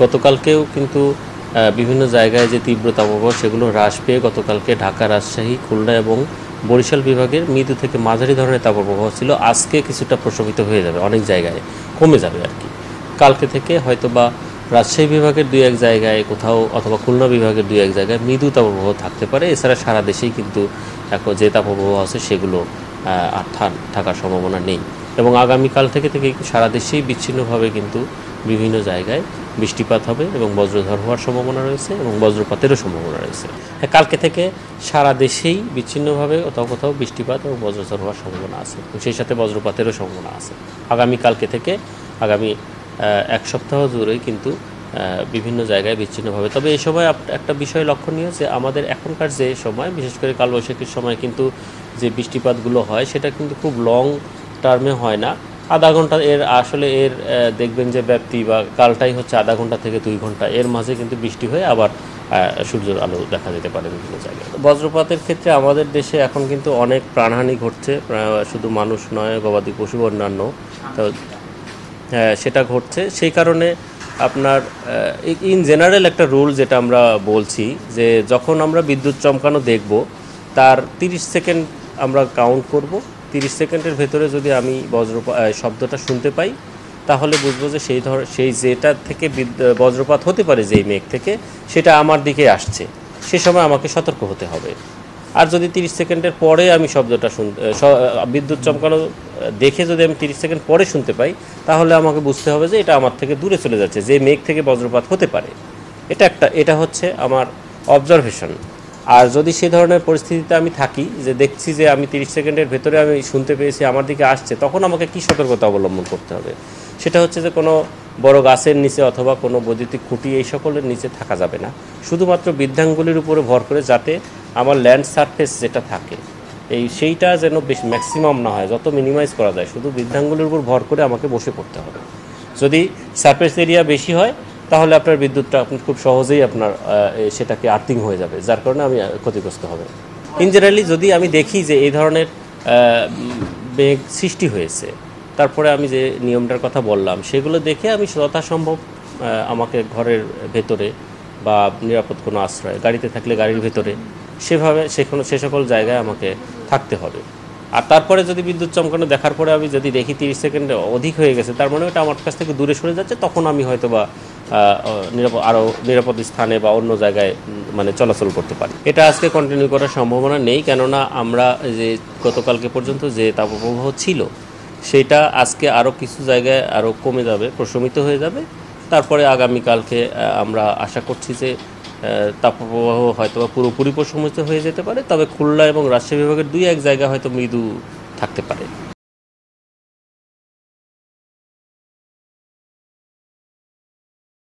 গতকালকেও কিন্তু বিভিন্ন জায়গায় যে তীব্র তাপপ্রবাহ সেগুলো হ্রাস পেয়ে গতকালকে ঢাকা, রাজশাহী, খুলনা এবং বরিশাল বিভাগের মৃদু থেকে মাঝারি ধরনের তাপপ্রবাহ ছিল। আজকে কিছুটা প্রশমিত হয়ে যাবে, অনেক জায়গায় কমে যাবে আর কি। কালকে থেকে হয়তো বা রাজশাহী বিভাগের দুই এক জায়গায় কোথাও অথবা খুলনা বিভাগের দুই এক জায়গায় মৃদু তাপপ্রবাহ থাকতে পারে। এছাড়া সারা দেশেই কিন্তু এখন যে তাপপ্রবাহ আছে সেগুলো আর থাকার সম্ভাবনা নেই। এবং আগামীকাল থেকে সারা দেশেই বিচ্ছিন্নভাবে কিন্তু বিভিন্ন জায়গায় বৃষ্টিপাত হবে এবং বজ্রঝড় হওয়ার সম্ভাবনা রয়েছে এবং বজ্রপাতেরও সম্ভাবনা রয়েছে। কালকে থেকে সারা দেশেই বিচ্ছিন্নভাবে কোথাও কোথাও বৃষ্টিপাত এবং বজ্রঝড় হওয়ার সম্ভাবনা আছে এবং সেই সাথে বজ্রপাতেরও সম্ভাবনা আছে। আগামীকালকে থেকে আগামী এক সপ্তাহ জুড়েই কিন্তু বিভিন্ন জায়গায় বিচ্ছিন্নভাবে। তবে এই সময় একটা বিষয় লক্ষণীয় যে আমাদের এখনকার যে সময়, বিশেষ করে কালবৈশাখীর সময় কিন্তু যে বৃষ্টিপাতগুলো হয় সেটা কিন্তু খুব লং টার্মে হয় না। আধা ঘন্টা এর দেখবেন যে ব্যাপ্তি বা কালটাই হচ্ছে আধা ঘন্টা থেকে 2 ঘন্টা, এর মাঝে কিন্তু বৃষ্টি হয়ে আবার সূর্যের আলো দেখা যেতে পারে বিভিন্ন জায়গায়। বজ্রপাতের ক্ষেত্রে আমাদের দেশে এখন কিন্তু অনেক প্রাণহানি ঘটছে, শুধু মানুষ নয়, গবাদি পশু অন্যান্য, তো সেটা ঘটছে। সেই কারণে আপনার ইন জেনারেল একটা রুল যেটা আমরা বলছি যে যখন আমরা বিদ্যুৎ চমকানো দেখব তার 30 সেকেন্ড আমরা কাউন্ট করব। 30 সেকেন্ডের ভেতরে যদি আমি শব্দটা শুনতে পাই তাহলে বুঝবো যে সেই যেটা থেকে বজ্রপাত হতে পারে যেই মেঘ থেকে, সেটা আমার দিকে আসছে, সে সময় আমাকে সতর্ক হতে হবে। আর যদি 30 সেকেন্ডের পরে আমি শব্দটা বিদ্যুৎ চমকানো দেখে যদি আমি 30 সেকেন্ড পরে শুনতে পাই তাহলে আমাকে বুঝতে হবে যে এটা আমার থেকে দূরে চলে যাচ্ছে, যে মেঘ থেকে বজ্রপাত হতে পারে। এটা হচ্ছে আমার অবজারভেশন। আর যদি সেই ধরনের পরিস্থিতিতে আমি থাকি যে দেখছি যে আমি 30 সেকেন্ডের ভেতরে আমি শুনতে পেয়েছি আমার দিকে আসছে, তখন আমাকে কী সতর্কতা অবলম্বন করতে হবে? সেটা হচ্ছে যে কোনো বড় গাছের নিচে অথবা কোনো বৈদ্যুতিক খুঁটি এই সকলের নিচে থাকা যাবে না। শুধুমাত্র বৃদ্ধাঙ্গুলির উপরে ভর করে, যাতে আমার ল্যান্ড সারফেস যেটা থাকে সেইটা যেন বেশি ম্যাক্সিমাম না হয়, যত মিনিমাইজ করা যায়, শুধু বৃদ্ধাঙ্গুলির উপর ভর করে আমাকে বসে পড়তে হবে। যদি সারফেস এরিয়া বেশি হয় তাহলে আপনার বিদ্যুৎটা আপনি খুব সহজেই আপনার সেটাকে আর্থিং হয়ে যাবে, যার কারণে আমি ক্ষতিগ্রস্ত হবে। ইন জেনারেলি যদি আমি দেখি যে এই ধরনের মেঘ সৃষ্টি হয়েছে, তারপরে আমি যে নিয়মটার কথা বললাম সেগুলো দেখে আমি যথাসম্ভব আমাকে ঘরের ভেতরে বা নিরাপদ কোনো আশ্রয়, গাড়িতে থাকলে গাড়ির ভেতরে, সেভাবে সে সকল জায়গায় আমাকে থাকতে হবে। আর তারপরে যদি বিদ্যুৎ চমকানো দেখার পরে আমি যদি দেখি 30 সেকেন্ডে অধিক হয়ে গেছে, তার মানে ওটা আমার কাছ থেকে দূরে সরে যাচ্ছে, তখন আমি হয়তো বা আরও নিরাপদ স্থানে বা অন্য জায়গায় চলাচল করতে পারি। এটা আজকে কন্টিনিউ করার সম্ভাবনা নেই, কেননা আমরা যে গতকালকে পর্যন্ত যে তাপপ্রবাহ ছিল সেটা আজকে আরও কিছু জায়গায় আরও কমে যাবে, প্রশমিত হয়ে যাবে। তারপরে আগামীকালকে আমরা আশা করছি যে তাপপ্রবাহ হয়তো বা পুরোপুরি প্রশমিত হয়ে যেতে পারে, তবে খুলনা এবং রাজশাহী বিভাগের 2-1 জায়গা হয়তো মৃদু থাকতে পারে।